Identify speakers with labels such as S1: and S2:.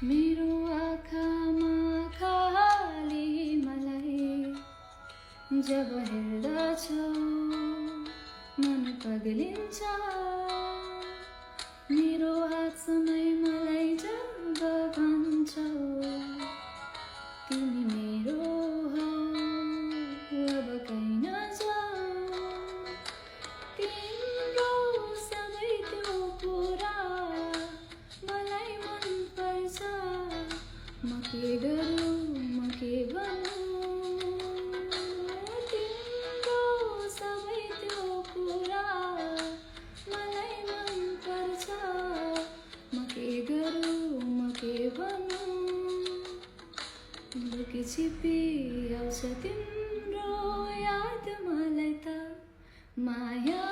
S1: मेरो आँखामा खाली मलाई जब हेर्दछौ मन पग्लिन्छ। मेरो हात समय मलाई जब भन्छौ तिमी मेरो हौ अब कहीँ नजाऊ। तिम्रो सबै त्यो कुरा मलाई मन पर्छ। म के गरौँ म के भनौँ। तिम्रो सबै त्यो कुरा मलाई मन पर्छ। म के गरौँ म के भनौँ। लुकी छिपी आउँछ तिम्रो याद मलाई त माया